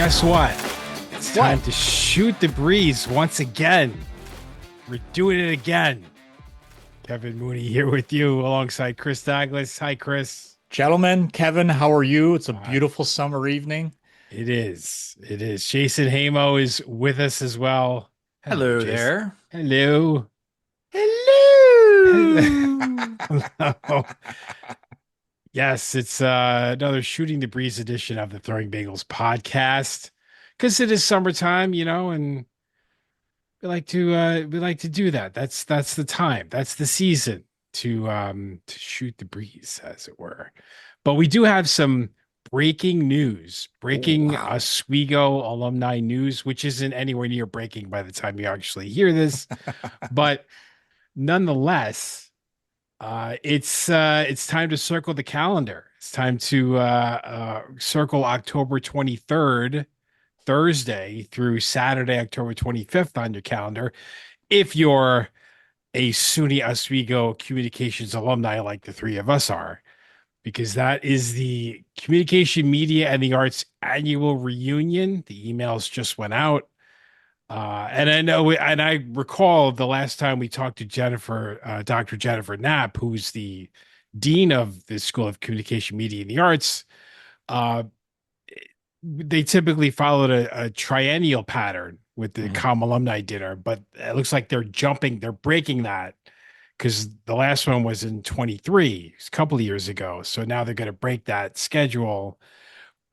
guess what? It's time to shoot the breeze once again. We're doing it again. Kevin Mooney here with you alongside Chris Douglas. Hi, Chris. Gentlemen, Kevin, how are you? It's a beautiful summer evening. It is. It is. Jason Hamo is with us as well. Hello Jason. there. Hello. Hello. Hello. Yes, it's another Shooting the Breeze edition of the Throwing Bagels podcast because it is summertime, and we like to do that. That's the time. That's the season to shoot the breeze, as it were. But we do have some breaking news, breaking Oswego alumni news, which isn't anywhere near breaking by the time you actually hear this, but nonetheless, it's time to circle the calendar. It's time to circle October 23rd, Thursday through Saturday, October 25th on your calendar. If you're a SUNY Oswego communications alumni like the three of us are, because that is the Communication Media and the Arts annual reunion. The emails just went out. And I recall the last time we talked to Jennifer, Dr. Jennifer Knapp, who's the dean of the School of Communication, Media, and the Arts. They typically followed a triennial pattern with the comm alumni dinner, but it looks like they're breaking that because the last one was in 23, a couple of years ago. So now they're going to break that schedule,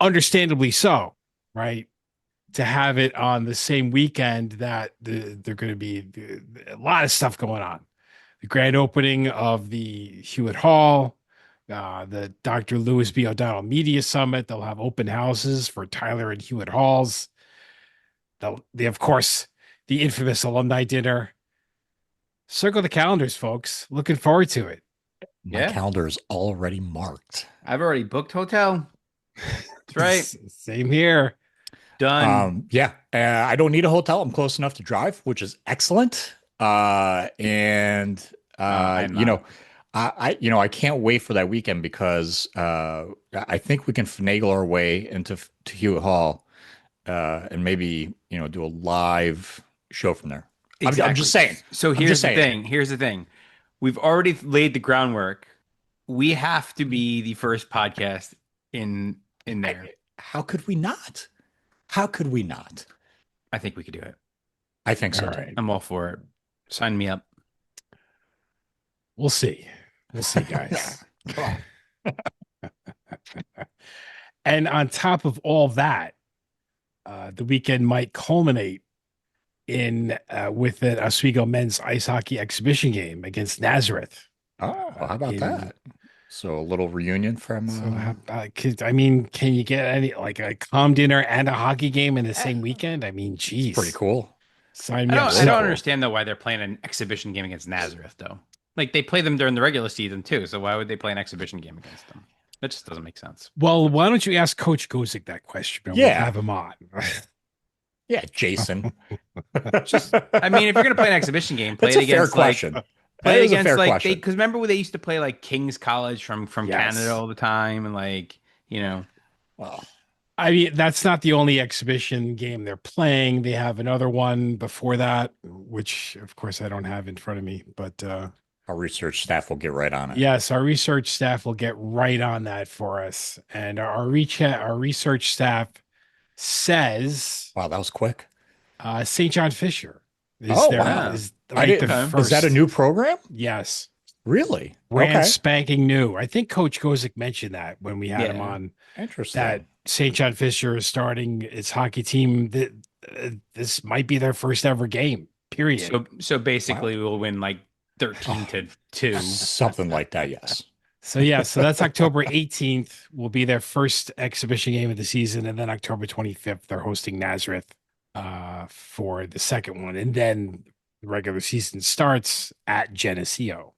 understandably so, right? To have it on the same weekend that they're going to be a lot of stuff going on. The grand opening of the Hewitt Hall, the Dr. Lewis B. O'Donnell Media Summit. They'll have open houses for Tyler and Hewitt Halls. They, of course, the infamous alumni dinner. Circle the calendars, folks. Looking forward to it. My calendar is already marked. I've already booked hotel. That's right. Same here. Done. I don't need a hotel. I'm close enough to drive, which is excellent. I can't wait for that weekend because I think we can finagle our way into Hewitt Hall and maybe do a live show from there. Exactly. I'm just saying. So here's the thing. We've already laid the groundwork. We have to be the first podcast in there. How could we not? How could we not? I think we could do it. I think so. All too. right. I'm all for it. Sign me up. We'll see. We'll see, guys. And on top of all that, the weekend might culminate in with an Oswego men's ice hockey exhibition game against Nazareth. Oh, how about that? So a little reunion from. Can you get any like a comm dinner and a hockey game in the same weekend? I mean, geez, pretty cool. Sign me up. I don't understand though why they're playing an exhibition game against Nazareth though. Like they play them during the regular season too, so why would they play an exhibition game against them? That just doesn't make sense. Well, why don't you ask Coach Gozik that question? We'll have him on. Yeah, Jason. If you're gonna play an exhibition game, play That's it a fair against question. play it against because remember when they used to play like King's College from Yes. Canada all the time and Well, I mean, that's not the only exhibition game they're playing. They have another one before that, which of course I don't have in front of me, but our research staff will get right on it. yes, our research staff will get right on that for us. And our research staff says, wow, that was quick. St. John Fisher is wow. is the first. Is that a new program? Yes. Really? Brand spanking new. I think Coach Gozik mentioned that when we had him on. Interesting. That St. John Fisher is starting its hockey team. This might be their first ever game, period. So basically we'll win like 13-2. Something like that, yes. So that's October 18th will be their first exhibition game of the season. And then October 25th, they're hosting Nazareth for the second one. And then the regular season starts at Geneseo.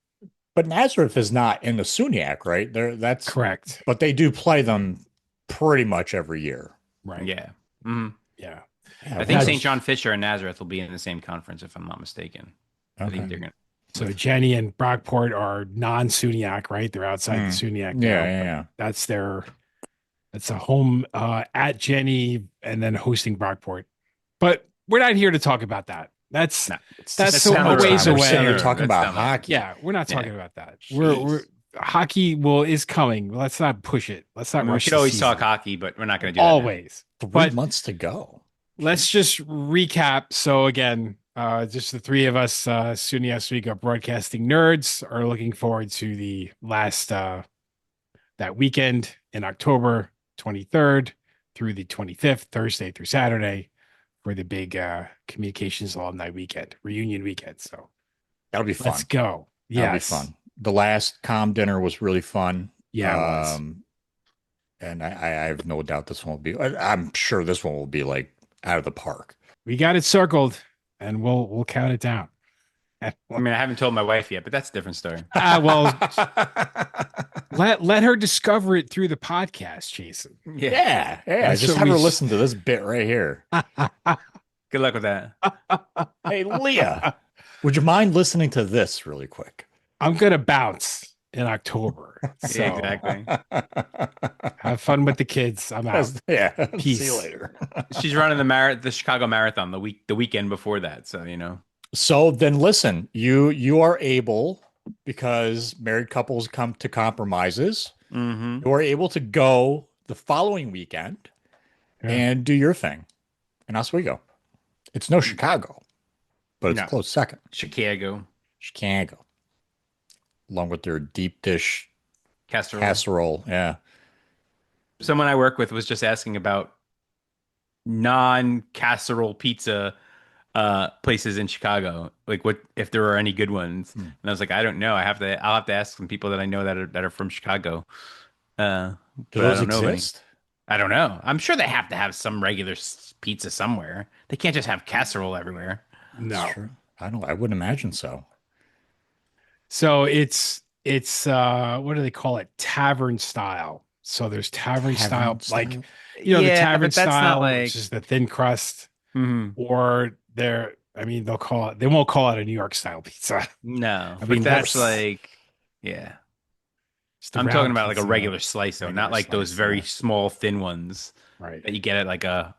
But Nazareth is not in the SUNYAC, right? That's correct. But they do play them pretty much every year. Right. Yeah. Mm-hmm. Yeah. I think St. John Fisher and Nazareth will be in the same conference, if I'm not mistaken. Okay. I think they're going to. So Jenny and Brockport are non-SUNYAC, right? They're outside the SUNYAC. Yeah. That's their It's a home at Jenny and then hosting Brockport. But we're not here to talk about that. That's No, that's that's a, down a the road. ways We're That's sitting down away. here the road. talking That's about down the road. hockey. Yeah, we're not Yeah. talking about that. We're Jeez. hockey is coming. Let's not push it. Let's I not mean, we rush could the always season. talk hockey, but we're not going to do that now. Always. 3 months to go. Let's just recap. So again, just the three of us, SUNY Oswego broadcasting nerds, are looking forward to the last that weekend in October 23rd through the 25th, Thursday through Saturday, for the big communications alumni weekend, reunion weekend. So That'll be let's fun. go. That'll be Yes. fun. The last comm dinner was really fun. Yeah, it was. And I have no doubt this one will be. I'm sure this one will be like out of the park. We got it circled, and we'll count it down. I mean, I haven't told my wife yet, but that's a different story. Well, let her discover it through the podcast, Jason. Yeah. That's Just what have we her s- listen to this bit right here. Good luck with that. Hey, Leah, would you mind listening to this really quick? I'm gonna bounce in October. So Yeah, exactly. have fun with the kids. I'm out. Yeah. Peace. See you later. She's running the Chicago Marathon the weekend before that, so you know. So then listen, you are able, because married couples come to compromises, Mm-hmm. you are able to go the following weekend Yeah. and do your thing in Oswego. It's no Chicago, but it's No. a close second. Chicago Chicago. Along with their deep dish casserole. Yeah. Someone I work with was just asking about non-casserole pizza places in Chicago, like what if there are any good ones. And I was like, I don't know. I'll have to ask some people that I know that are from Chicago. Do But I those don't know of any. exist? I don't know. I'm sure they have to have some regular pizza somewhere. They can't just have casserole everywhere. No. That's true. I wouldn't imagine so. So it's what do they call it? Tavern style. So there's tavern style, like style? the Yeah, tavern but that's not style, like- which is the thin crust, Mhm. or they won't call it a New York style pizza. No, I but mean, that's that's- like, yeah. It's the I'm round talking about like a pizza, regular slice, though, regular not like those slice, very yeah. small, thin ones Right. that you get at like a,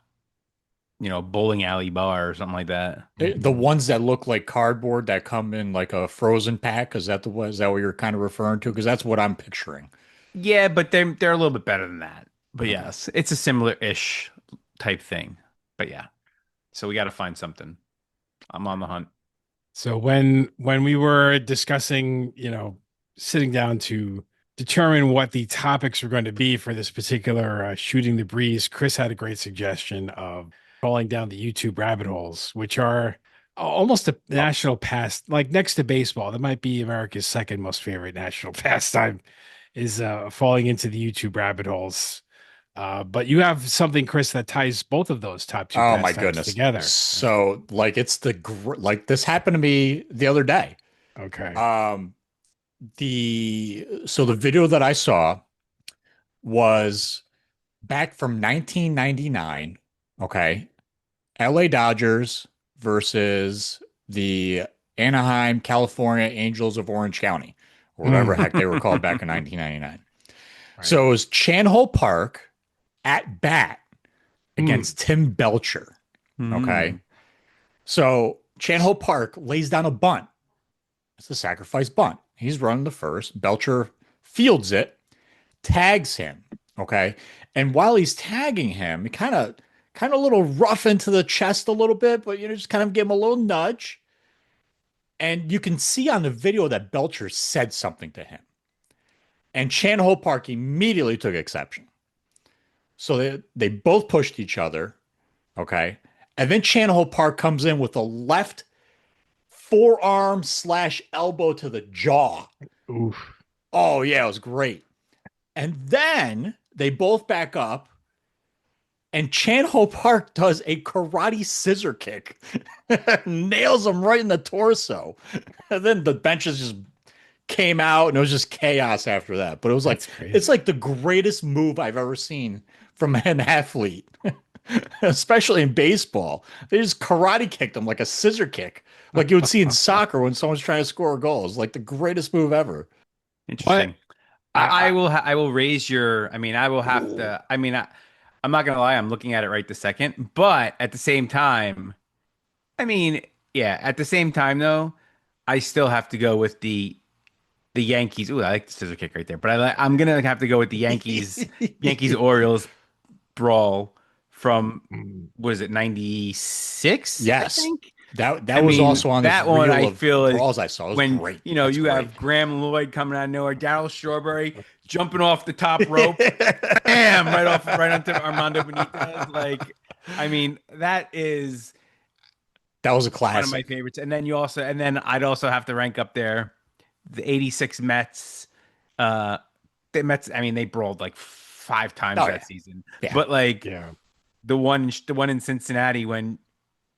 bowling alley bar or something like that. The ones that look like cardboard that come in like a frozen pack, is that what you're kind of referring to? Because that's what I'm picturing. Yeah, but they're a little bit better than that. But yes, it's a similar-ish type thing. But yeah, so we got to find something. I'm on the hunt. So when we were discussing, sitting down to determine what the topics were going to be for this particular shooting the breeze, Chris had a great suggestion of falling down the YouTube rabbit holes, which are almost a national past, like next to baseball. That might be America's second most favorite national pastime, is falling into the YouTube rabbit holes. But you have something, Chris, that ties both of those top two Oh my pastimes goodness. together. So like it's like this happened to me the other day. Okay. The video that I saw was back from 1999. Okay. LA Dodgers versus the Anaheim, California Angels of Orange County, or whatever heck they were called back in 1999. Right. So it was Chan Ho Park at bat against Tim Belcher. Okay. So Chan Ho Park lays down a bunt. It's a sacrifice bunt. He's running the first. Belcher fields it, tags him. Okay. And while he's tagging him, he kind of a little rough into the chest a little bit, but just kind of give him a little nudge. And you can see on the video that Belcher said something to him. And Chan Ho Park immediately took exception. So they both pushed each other. Okay. And then Chan Ho Park comes in with a left forearm / elbow to the jaw. Oof. Oh, yeah, it was great. And then they both back up, and Chan Ho Park does a karate scissor kick, nails him right in the torso. And then the benches just came out, and it was just chaos after that. But it was like, That's crazy. it's like the greatest move I've ever seen from an athlete, especially in baseball. They just karate kicked him like a scissor kick, like you would see in soccer when someone's trying to score a goal. It's like the greatest move ever. Interesting. I will raise your. I mean, I will have Ooh. to. I mean, I'm not gonna lie. I'm looking at it right this second, but at the same time, I mean, yeah. At the same time, though, I still have to go with the Yankees. Ooh, I like the scissor kick right there, but I'm gonna have to go with the Yankees Orioles brawl from Mm, was it 96, I Yes. think. I That was mean, also on this that one reel I of feel is brawls I saw. It was when, great. you know, That's you great. have Graham Lloyd coming out of nowhere, Darryl Strawberry jumping off the top rope, bam, right onto Armando Benitez. Like, I mean, that is That was a one of my classic. favorites. And then I'd also have to rank up there the 86 Mets. Uh, the Mets, I mean, they brawled like 5 times Oh that yeah. season, Yeah. but like yeah. the one in Cincinnati when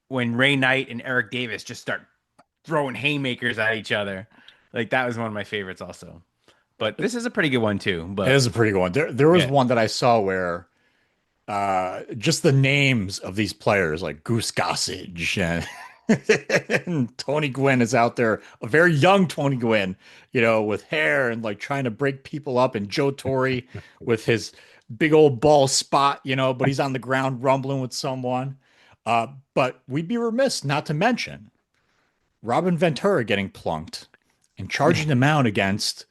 Ray Knight and Eric Davis just start throwing haymakers at each other. Like that was one of my favorites also. But this is a pretty good one too. It But is a pretty good one. There was yeah. one that I saw where just the names of these players like Goose Gossage and Tony Gwynn is out there, a very young Tony Gwynn, with hair and like trying to break people up, and Joe Torre with his big old ball spot, but he's on the ground rumbling with someone. But we'd be remiss not to mention Robin Ventura getting plunked and charging the mound against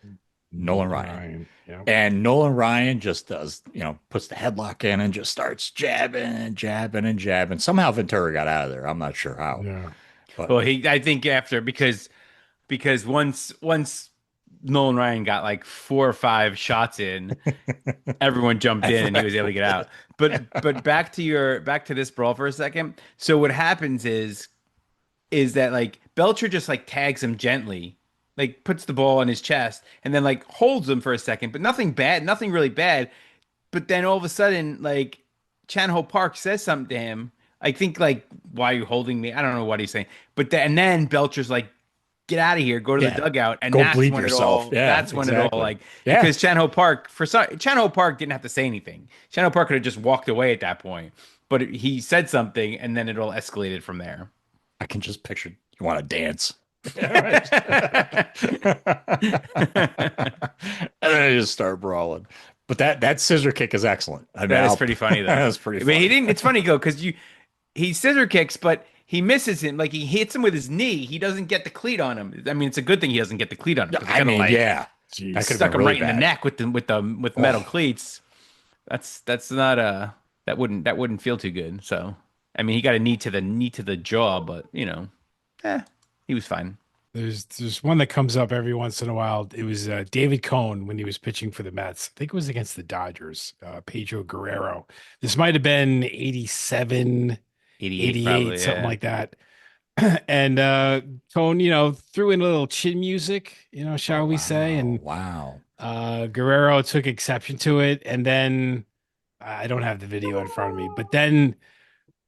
Nolan Nolan Ryan. Ryan. Yeah. And Nolan Ryan just does, puts the headlock in and just starts jabbing and jabbing and jabbing. Somehow Ventura got out of there. I'm not sure how, Yeah. but Well, I think after because once Nolan Ryan got like 4 or 5 shots in, everyone jumped in and he was able to get out. But back to this brawl for a second. So what happens is that like Belcher just like tags him gently, like puts the ball on his chest and then like holds him for a second, but nothing bad, nothing really bad. But then all of a sudden, like Chan Ho Park says something to him. I think like, "Why are you holding me?" I don't know what he's saying. And then Belcher's like, "Get out of here, go to the yeah, dugout," and go bleep yourself. Yeah, that's when it all exactly. like Yeah, because Chan Ho Park Chan Ho Park didn't have to say anything. Chan Ho Park could have just walked away at that point, but he said something, and then it all escalated from there. I can just picture you want to dance. And then they just start brawling. But that scissor kick is excellent. I mean, That is pretty funny though. that's pretty I mean, he funny. didn't. It's funny though because he scissor kicks, but he misses him. Like he hits him with his knee. He doesn't get the cleat on him. I mean, it's a good thing he doesn't get the cleat on him because I kind of mean, like yeah, that could have stuck been him really right in the bad. neck with with metal Oh, cleats. That's not that wouldn't feel too good. So I mean, he got a knee to the jaw, but eh, he was fine. There's one that comes up every once in a while. It was David Cohn when he was pitching for the Mets. I think it was against the Dodgers. Pedro Guerrero. This might have been 87, 88 88, probably. something Yeah. like that. And Cohn, threw in a little chin music, oh shall we say, wow, and wow. Guerrero took exception to it. And then I don't have the video in front of me, but then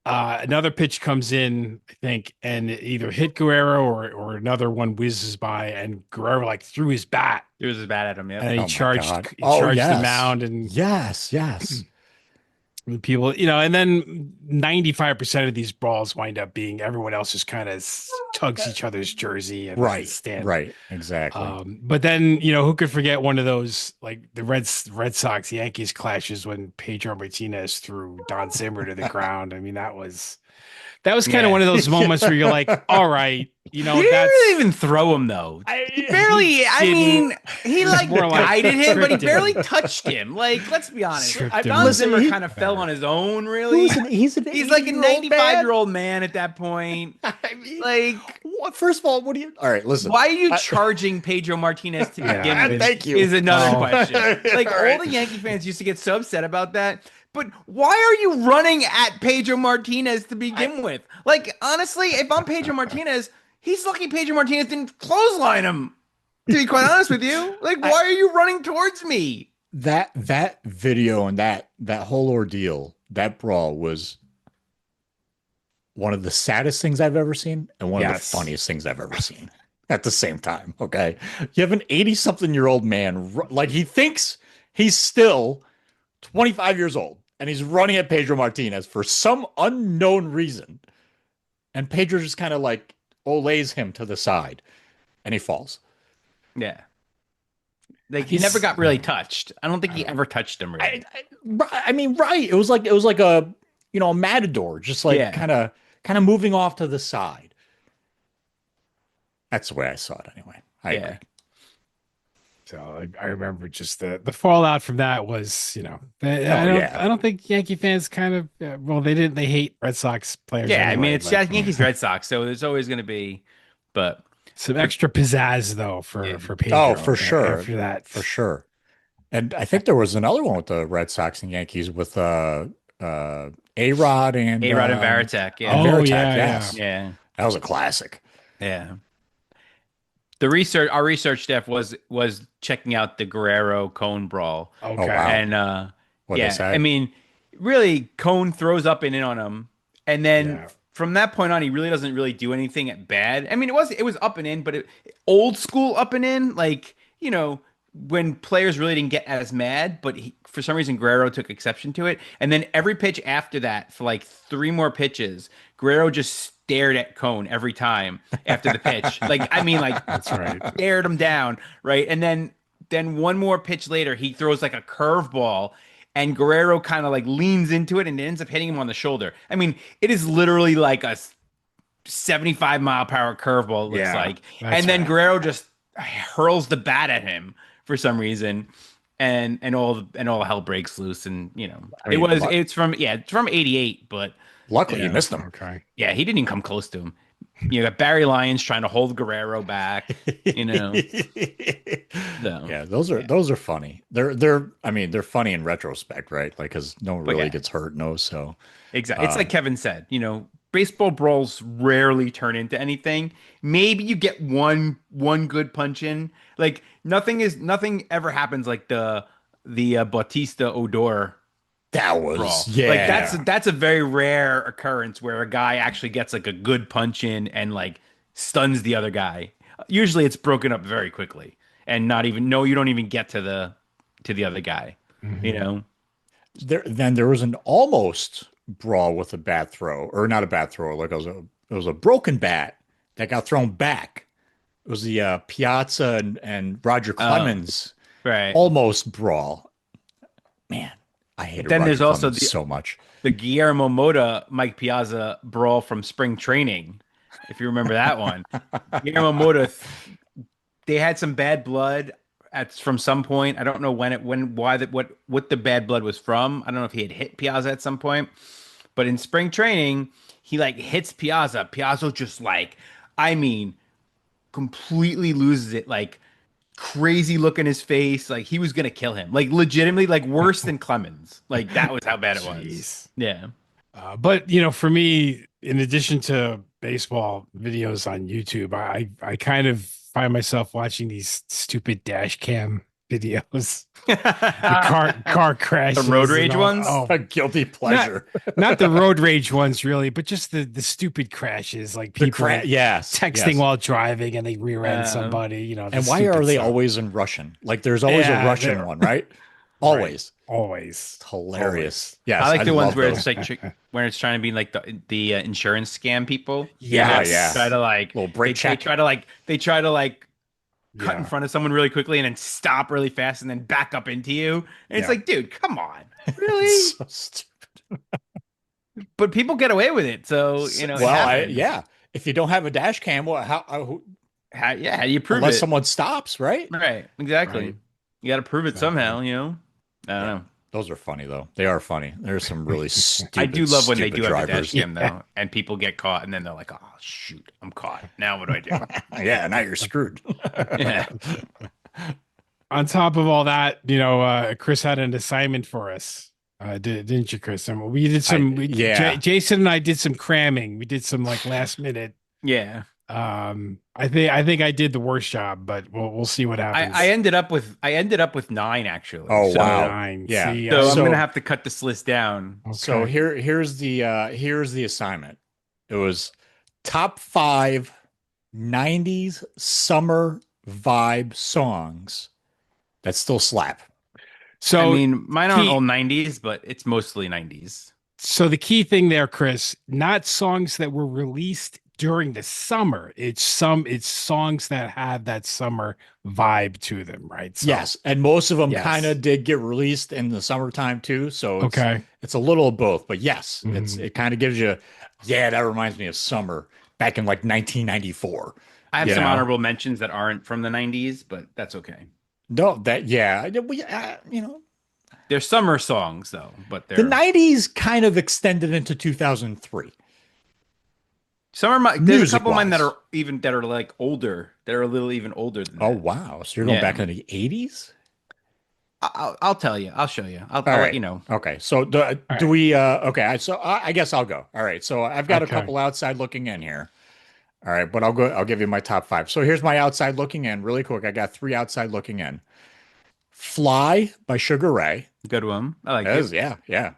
another pitch comes in, I think, and it either hit Guerrero or another one whizzes by, and Guerrero like threw his bat It was as bad at him. Yep. and he Oh my charged God. he Oh charged the yes, mound and yes, yes. people, and then 95% of these brawls wind up being everyone else just kind of tugs each other's jersey and Right, stand. right, exactly. But then, who could forget one of those like the Red Sox Yankees clashes when Pedro Martinez threw Don Zimmer to the ground. I mean, that was kind of Yeah. one of those moments where you're like, all right, He didn't really that's even throw him though. He he barely, I didn't. mean, he It was like more like guided him, but he tripped barely him. touched him. Like, let's be honest. Stripped him Don was Listen, Zimmer kind of fell better. on his own, really. he's an He's like a 80-year-old 95-year man. old man at that point. I mean, Like, first of all, what do you? All right, listen. why are you I- charging Pedro Martinez to Yeah, begin with? Thank you. Is another Oh. question. Like, All all right. the Yankee fans used to get so upset about that. But why are you running at Pedro Martinez to begin with? Like, honestly, if I'm Pedro Martinez, he's lucky Pedro Martinez didn't clothesline him. To be quite honest with you, like, I- why are you running towards me? That video and that whole ordeal, that brawl was one of the saddest things I've ever seen and one of the Yes. funniest things I've ever seen at the same time. Okay. You have an 80-something-year-old man, like he thinks he's still 25 years old and he's running at Pedro Martinez for some unknown reason. And Pedro just kind of like olays him to the side and he falls. Yeah, Like he never got really touched. I don't think he ever touched him really. I mean, right. It was like a, a matador, just like Yeah. kind of moving off to the side. That's the way I saw it anyway. I agree. Yeah. So I remember just the fallout from that was, Oh yeah. I don't think Yankee fans kind of, well, they hate Red Sox players Yeah, I mean anyway, it's but Yankees Red Sox, so there's always going to be, but some extra pizzazz though yeah. for Oh, Pedro for sure. after that. For sure. And I think there was another one with the Red Sox and Yankees with A-Rod A-Rod and Varitek, and yeah. Oh Varitek, yeah, yeah. yes. Yeah. That was a classic. Yeah. Our research staff was checking out the Guerrero Cone brawl. Oh Okay. wow. And What'd they yeah, say? I mean, really Cone throws up and in on him. And then Yeah. from that point on, he really doesn't really do anything at bad. I mean, it was up and in, but old school up and in, like, when players really didn't get as mad, but for some reason Guerrero took exception to it. And then every pitch after that, for like 3 more pitches, Guerrero just stared at Cone every time after the pitch. Like, I mean, like That's right. stared him down, right? And then 1 more pitch later, he throws like a curveball, and Guerrero kind of like leans into it and ends up hitting him on the shoulder. I mean, it is literally like a 75-mile-per-hour curveball, it looks Yeah, like. that's And then right. Guerrero just hurls the bat at him for some reason. And all hell breaks loose, and I mean, it's from '88, but luckily you yeah. missed them. Okay. yeah, he didn't even come close to him. You got Barry Lyons trying to hold Guerrero back, So, Yeah, those are funny. They're funny in retrospect, right? Like, because no one But really yeah. gets hurt, no. So exactly. It's like Kevin said, baseball brawls rarely turn into anything. Maybe you get one good punch in. Like nothing ever happens like the Bautista Odor that was brawl. yeah. Like that's a very rare occurrence where a guy actually gets like a good punch in and like stuns the other guy. Usually it's broken up very quickly and you don't even get to the other guy. Mhm. There was an almost brawl with a bat throw, or not a bat throw, like it was a broken bat that got thrown back. It was the Piazza and Roger Clemens Right. almost brawl. Man, I hated Then Roger there's also Clemens so much. the Guillermo Mota Mike Piazza brawl from spring training, if you remember that one. Guillermo Mota, they had some bad blood from some point. I don't know what the bad blood was from. I don't know if he had hit Piazza at some point, but in spring training, he like hits Piazza. Piazza just like, I mean, completely loses it. Like crazy look in his face, like he was gonna kill him, like legitimately, like worse than Clemens. Like that was how bad it was. Jeez. Yeah. But for me, in addition to baseball videos on YouTube, I kind of find myself watching these stupid dash cam videos, the car crashes, The road and rage all- ones? Oh, A guilty pleasure. not the road rage ones really, but just the stupid crashes, like people Yes, texting yes. while driving and they rear end Um, somebody. the And why stupid are they stuff. always in Russian? Like, there's always Yeah, a Russian they're- one, right? Always. Always. It's hilarious. Yes, I like the ones love where those. it's like where it's trying to be like the insurance scam people. Yeah, Yes. yeah. Try to like Little brake they check. try to like cut in Yeah. front of someone really quickly and then stop really fast and then back up into you. And it's Yeah. like, dude, come on. Really? It's so stupid. But people get away with it. So, it Well, happens. yeah. If you don't have a dash cam, well, How do you prove unless it? someone stops, right? Right. Exactly. Right. You got to prove it Exactly. somehow, I don't know. Those are funny though. They are funny. There's some really stupid. I do love when they stupid do have a drivers. dash cam though, and people get caught, and then they're like, "Oh shoot, I'm caught. Now what do I do?" Yeah, now you're screwed. Yeah. On top of all that, Chris had an assignment for us. Didn't you, Chris? We did some. yeah. Jason and I did some cramming. We did some like last minute. Yeah. I think I did the worst job, but we'll see what happens. I ended up with 9 actually. Oh, So, wow. 9. Yeah. See, So I'm So- gonna have to cut this list down. So okay. here's the assignment. It was top 5 90s summer vibe songs that still slap. So I mean, mine aren't he- all 90s, but it's mostly 90s. So the key thing there, Chris, not songs that were released during the summer. It's songs that have that summer vibe to them, right? So Yes, and most of them kind yes. of did get released in the summertime too, so Okay. it's a little of both. But yes, Mhm. it kind of gives you, yeah, that reminds me of summer back in like 1994. I have You some know, honorable mentions that aren't from the 90s, but that's okay. no, that yeah, They're summer songs though, but the they're 90s kind of extended into 2003, there's a music couple of mine wise. that are like older, that are a little even older than Oh that. wow, so you're going Yeah. back into the 80s? I'll tell you. I'll show you. All I'll let right. you know. Okay. So All do right. we okay, I guess I'll go. All right. So I've got a Okay. couple outside looking in here. All right, but I'll give you my top five. So here's my outside looking in really quick. I got three outside looking in. Fly by Sugar Ray. Good one. I like That it. is, yeah, yeah.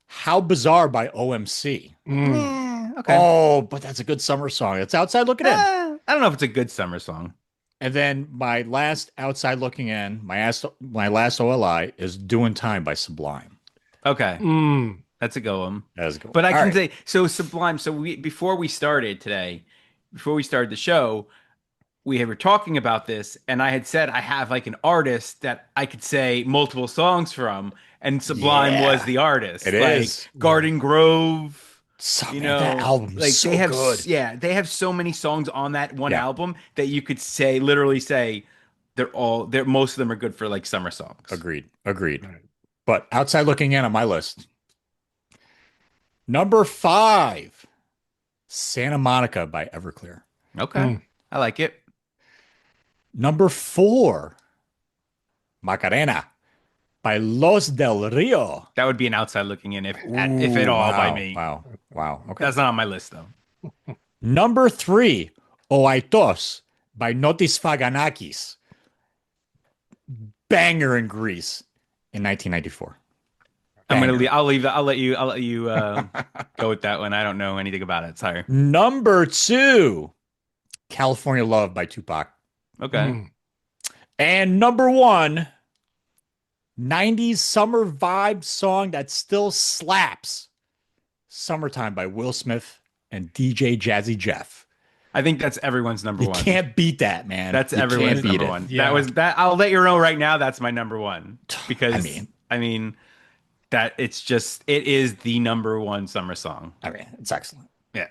How Bizarre by OMC. Mm. Okay. Oh, but that's a good summer song. It's outside looking in. I don't know if it's a good summer song. And then my last outside looking in, my last OLI is Doing Time by Sublime. Okay. Mm. That's a go one. That is cool. But I All can right. say so Sublime. So before we started today, before we started the show, were talking about this, and I had said I have like an artist that I could say multiple songs from, and Sublime was Yeah, the it artist, like is. Yeah. Garden Grove. So You man, that know, album is like so good. they have so many songs on that one Yeah, album that you could say literally say they're most of them are good for like summer songs. agreed. Agreed. All right. But outside looking in on my list, number five, Santa Monica by Everclear. Okay. Mm. I like it. Number four, Macarena by Los del Rio. That would be an outside looking in if Ooh, at all by wow, me. wow, wow. Okay. That's not on my list though. Number three, Oaitos by Notis Faganakis. Banger in Greece in 1994. I'm gonna leave. Banger. I'll leave that. I'll let you go with that one. I don't know anything about it. Sorry. Number two, California Love by Tupac. Okay. Mm. And number one, 90s summer vibe song that still slaps, Summertime by Will Smith and DJ Jazzy Jeff. I think that's everyone's number You one. can't beat that, man. That's You can't everyone's beat number it. one. That Yeah. was that. I'll let you know right now. That's my number one I because mean, I mean that it is the number one summer song. it's excellent. Yeah.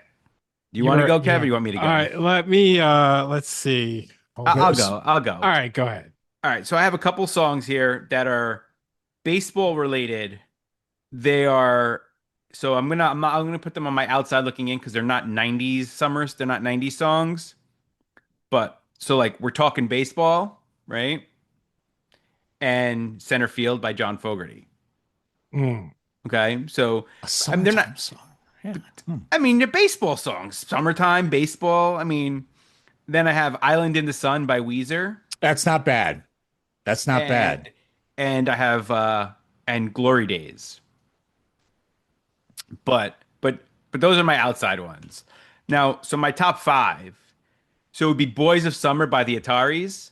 Do you want to go, Kevin? Or you want me to All go? right, let's see. Hold I'll on. go. I'll go. All right, go ahead. All right. So I have a couple songs here that are baseball related. They are so I'm gonna put them on my outside looking in because they're not 90s summers. They're not 90s songs. But so like we're talking baseball, right? And Center Field by John Fogerty. Mm. Okay. So A I mean they're not summertime song. Yeah. Hmm. I mean they're baseball songs. Summertime, baseball. I mean, then I have Island in the Sun by Weezer. That's not bad. That's not And bad. and I have and Glory Days. But those are my outside ones. Now, so my top five. So it would be Boys of Summer by the Ataris.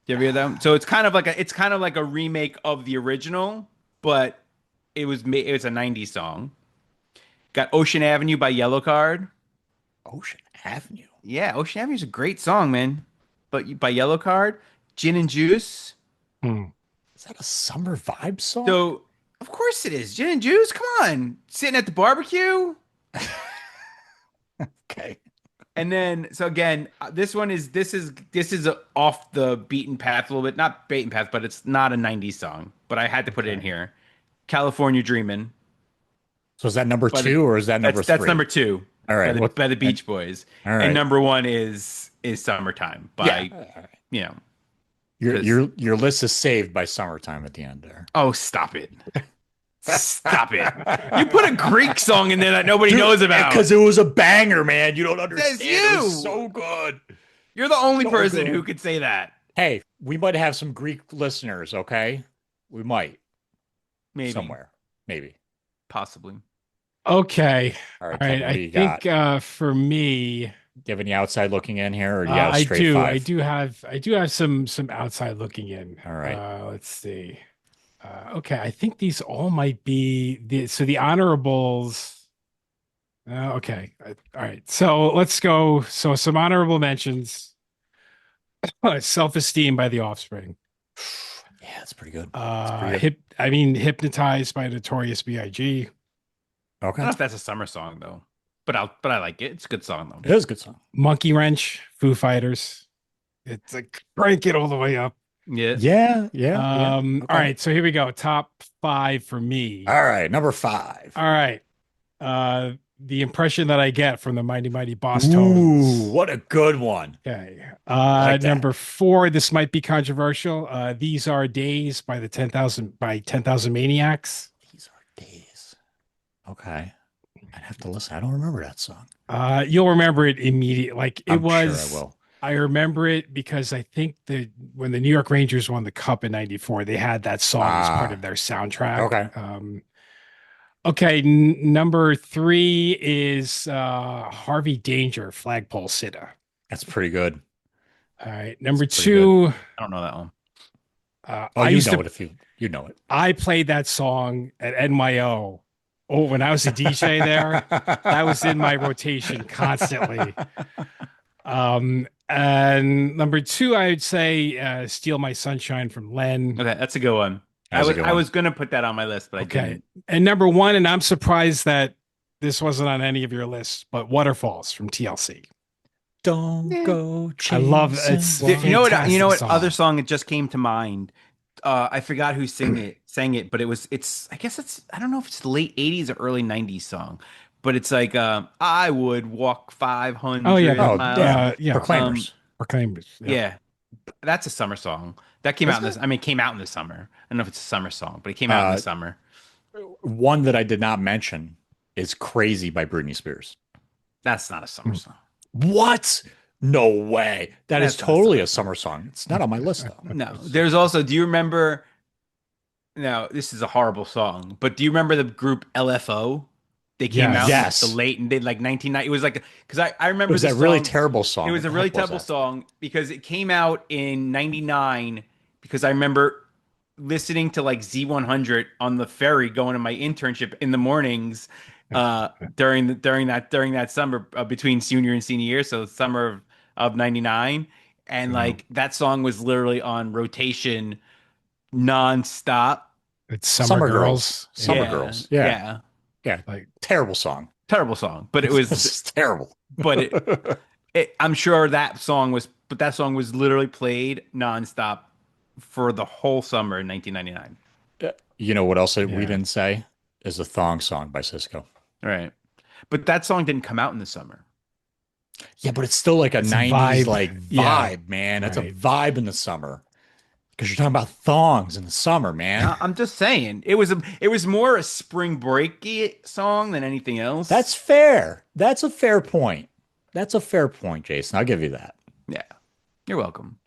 You ever hear them? So it's kind of like a remake of the original, but it was a 90s song. Got Ocean Avenue by Yellow Card. Ocean Avenue. Yeah, Ocean Avenue is a great song, man. But by Yellow Card, Gin and Juice. Mm. Is that a summer vibe song? So of course it is. Gin and Juice, come on. Sitting at the barbecue. Okay. And then so again, this is off the beaten path a little bit. Not beaten path, but it's not a 90s song. But I had to put it in Okay. here. California Dreamin'. So is that number But two or is that number that's three? number two All right. by the Beach Boys. All And right. number one is Summertime Yeah. by you know. Your 'Cause- your list is saved by Summertime at the end there. Oh, stop it. Stop it. You put a Greek song in there that nobody knows about. Because it was a banger, man. You don't understand. Says It you. was so good. You're the only So person good. who could say that. Hey, we might have some Greek listeners, okay? We might. Maybe. Somewhere. Maybe. Possibly. Okay. All right, All right. Kevin, what do I you think got? for me, Do you have any outside looking in here or do you have a I straight do. five? I do have some outside looking in. All right. Let's see. Okay, I think these all might be the honorables. Okay. All right. So let's go. So some honorable mentions. Self-Esteem by The Offspring. Yeah, it's pretty good. It's pretty good. Hypnotized by Notorious B.I.G. I don't Okay. know if that's a summer song though, but I like it. It's a good song It though. is a good song. Monkey Wrench, Foo Fighters. It's like crank it all the way up. Yeah. Yeah. All Okay. right, so here we go. Top five for me. All right, number 5. All right. The impression that I get from the Mighty Mighty Boss Ooh, Tones. what a good one. Okay. I like that. Number 4, this might be controversial. These Are Days by the 10,000 Maniacs. These are days. Okay. I'd have to listen. I don't remember that song. You'll remember it immediately. Like it I'm sure I was. will. I remember it because I think that when the New York Rangers won the Cup in '94, they had that song as part of their soundtrack. Okay. Okay, number 3 is Harvey Danger, Flagpole Sitta. That's pretty good. All right, number That's pretty good. 2. I don't know that one. Oh, I you used know to. it if you know it. I played that song at NYO. Oh, when I was a DJ there, that was in my rotation constantly. And number 2, I would say Steal My Sunshine from Len. Okay, that's a good one. I was gonna put that on my list, but I didn't. And number 1, and I'm surprised that this wasn't on any of your lists, but Waterfalls from TLC. Don't go I love chasing it's You know what? You know what? fantastic Other song. song it just came to mind. I forgot who sang it, but it's I guess it's I don't know if it's the late 80s or early 90s song, but it's like I would walk 500 Oh yeah, Oh, miles. yeah. yeah. Proclaimers. Proclaimers. Yeah, that's a summer song. That came Is out in this. it? I mean, it came out in the summer. I don't know if it's a summer song, but it came out in the summer. One that I did not mention is Crazy by Britney Spears. That's not a summer song. What? No way. That is That's not totally a summer song. It's not on my list, though. No, there's also. Do you remember? Now, this is a horrible song, but do you remember the group LFO? They came out Yes. in the late and did like 1990. It was like because I It remember was this that really song. terrible song. It What was the a really heck was terrible that? song because it came out in 99 because I remember listening to like Z100 on the ferry going to my internship in the mornings during that summer between junior and senior year, so summer of 99, and like that song was literally on rotation nonstop. It's Summer Girls. Summer Yeah, Girls. Yeah. yeah. Yeah. Like Terrible song. Terrible song, but it This was is terrible. but I'm sure that song was literally played nonstop for the whole summer in 1999. You know what else we Yeah. didn't say? Is a thong song by Cisco. Right. But that song didn't come out in the summer. Yeah, but it's still like a It's a 90s vibe. like Yeah. vibe, man. It's a Right. vibe in the summer. Because you're talking about thongs in the summer, man. I'm just saying it was more a spring breaky song than anything else. That's fair. That's a fair point. That's a fair point, Jason. I'll give you that. yeah. You're welcome.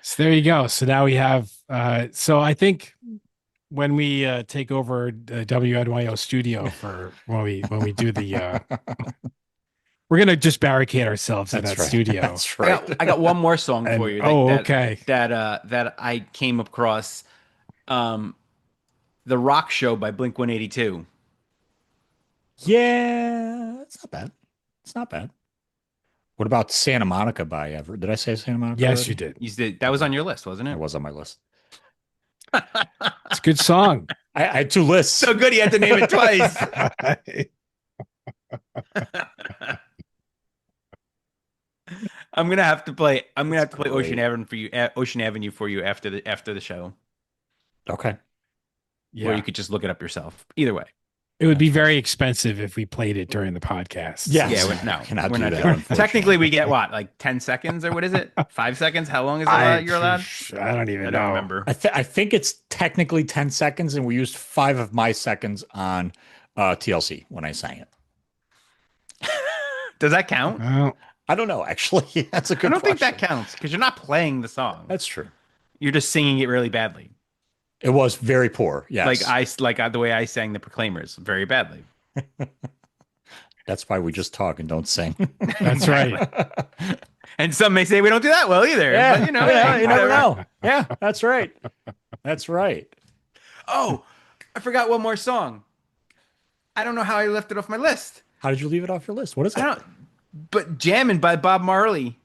So there you go. So now we have so I think when we take over WNYO studio for when we do the we're gonna just barricade ourselves in that right. studio. That's I right. got one more song for you. Okay. That I came across The Rock Show by Blink 182. Yeah, it's not bad. It's not bad. What about Santa Monica by Ever? Did I say Santa Monica? Yes, already? you did. That was on your list, wasn't It it? was on my list. It's a good song. I had 2 lists. So good you had to name it twice. I'm gonna have to play Ocean great. Avenue for you after the show, Okay. or Yeah. you could just look it up yourself. Either way. It would be very expensive if we played it during the podcast. Yes. Yeah, I cannot we're do not that, doing it. unfortunately. Technically, we get what, like 10 seconds or what is it? 5 seconds? How long is it you're allowed? I don't even I know. don't remember. I think it's technically 10 seconds, and we used 5 of my seconds on TLC when I sang it. Does that count? Well, I don't know, actually. That's a good I don't think that question. counts because you're not playing the song. That's true. You're just singing it really badly. It was very poor. Yes. The way I sang the Proclaimers very badly. That's why we just talk and don't sing. that's right. And some may say we don't do that well either. Yeah, But, you never know. Yeah, that's right. That's right. Oh, I forgot one more song. I don't know how I left it off my list. How did you leave it off your list? What is I it? don't. But "Jammin'" by Bob Marley.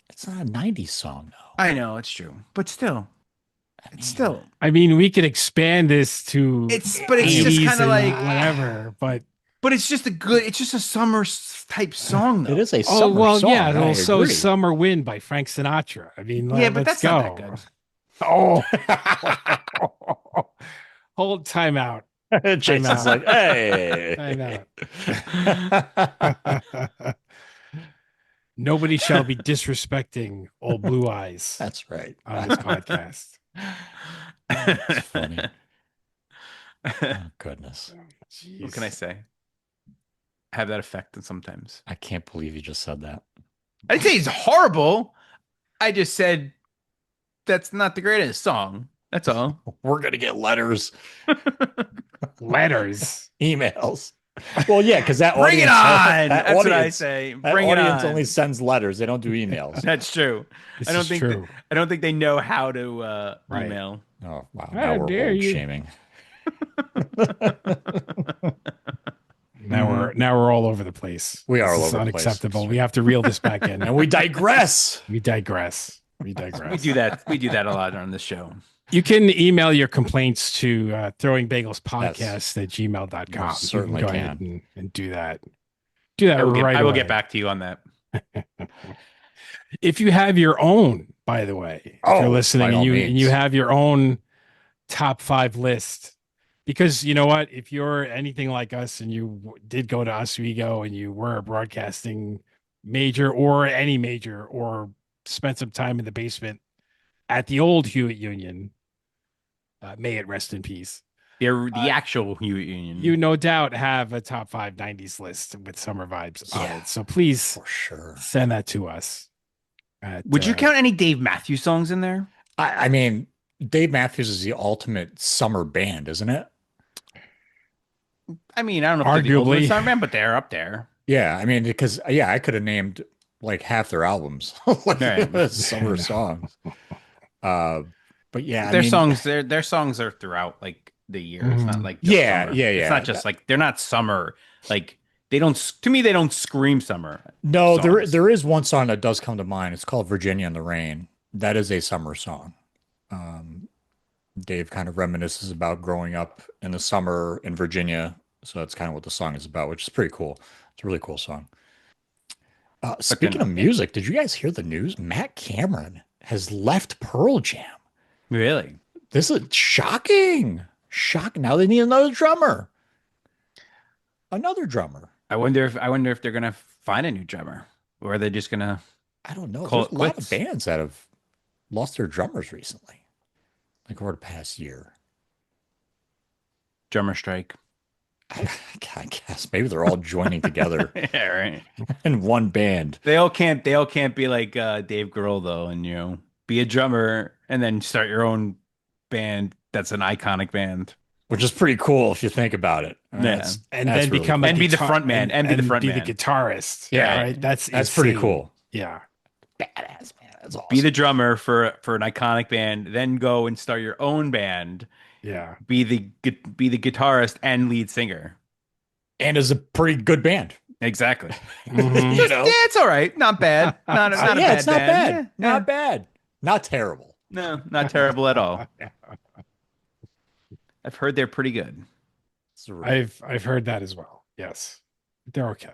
It's not a 90s song, though. I know it's true, but still, it's still. I mean, we could expand this to But it's just 80s kind of and like whatever, but But it's just it's just a summer type song, though. It is a oh summer well, song. yeah. I Well, so agree. "Summer Wind" by Frank Sinatra. I mean, Yeah, but let's that's not go. that good. Oh, hold time out. Jason's like, hey. Time out. Nobody shall be disrespecting old Blue Eyes That's right. on this podcast. That's funny. Oh, goodness. Jeez. What can I say? I have that effect sometimes. I can't believe you just said that. I didn't say it's horrible. I just said that's not the greatest song. That's all. We're going to get letters, Letters. emails. Well, yeah, because that Bring it audience, on. that That's what I audience, say. that Bring it audience on. only sends letters. They don't do emails. That's true. This I don't is think true. I don't think they know how to Right. email. Oh, wow. How Now we're dare old you. shaming. Now we're all over the place. We are This all is over the place. unacceptable. We have to reel this back in. And we digress. We digress. We digress. We do that. We do that a lot on this show. You can email your complaints to throwingbagelspodcast@gmail.com. You certainly go can. ahead and do that. Do that I will, right I will away. get back to you on that. If you have your own, by the way, if Oh, you're listening by all and you means. have your own top 5 list, because you know what, if you're anything like us and you did go to Oswego and you were a broadcasting major or any major or spent some time in the basement at the old Hewitt Union, may it rest in peace. The actual Hewitt Union. You no doubt have a top 5 90s list with summer vibes on it. So please For sure. send that to us. Would you count any Dave Matthews songs in there? I mean, Dave Matthews is the ultimate summer band, isn't it? I mean, I don't know if they're the Arguably. ultimate summer band, but they're up there. Yeah, I mean, because I could have named like half their albums, like Right. summer songs. But yeah, Their I mean, songs, their songs are throughout like the year. It's not like just Yeah, summer. yeah, It's yeah. not just like they're not summer. Like they don't. To me, they don't scream summer. No, songs. there is one song that does come to mind. It's called "Virginia in the Rain." That is a summer song. Dave kind of reminisces about growing up in the summer in Virginia, so that's kind of what the song is about, which is pretty cool. It's a really cool song. Speaking of music, did you guys hear the news? Matt Cameron has left Pearl Jam. Really? This is shocking. Shocking. Now they need another drummer. Another drummer. I wonder if they're gonna find a new drummer, or are they just gonna? I don't know. Call There's it a lot quits. of bands that have lost their drummers recently, like over the past year. Drummer strike. I guess maybe they're all joining together Yeah, right. in one band. They all can't be like Dave Grohl though, and be a drummer and then start your own band that's an iconic band. Which is pretty cool if you think about it. Yeah. That's and really then become cool. And be the guitar- front man, and be the front be man. the guitarist. Yeah. right. That's pretty insane. cool. Yeah, Badass, man. That's awesome. Be the drummer for an iconic band, then go and start your own band. yeah. Be the guitarist and lead singer. and is a pretty good band. Exactly. Mhm. You know? Yeah, it's all right. Not bad. Not a yeah, bad it's not band. bad. Yeah, Not bad. Not terrible. No, not terrible at all. I've heard they're pretty good. It's a- I've heard that as well. Yes, they're okay.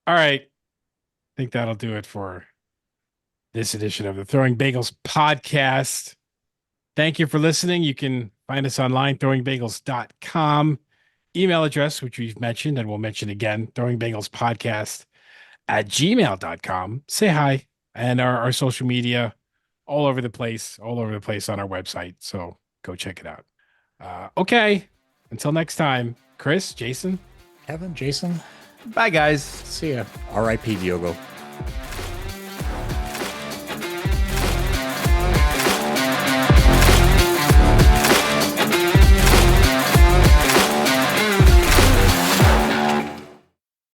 All right, I think that'll do it for this edition of the Throwing Bagels podcast. Thank you for listening. You can find us online, throwingbagels.com. Email address, which we've mentioned and we'll mention again, throwingbagelspodcast@gmail.com. Say hi. And our social media all over the place on our website. So go check it out. Okay. Until next time, Chris, Jason. Kevin, Jason, Bye, guys. see ya. R.I.P. Diogo.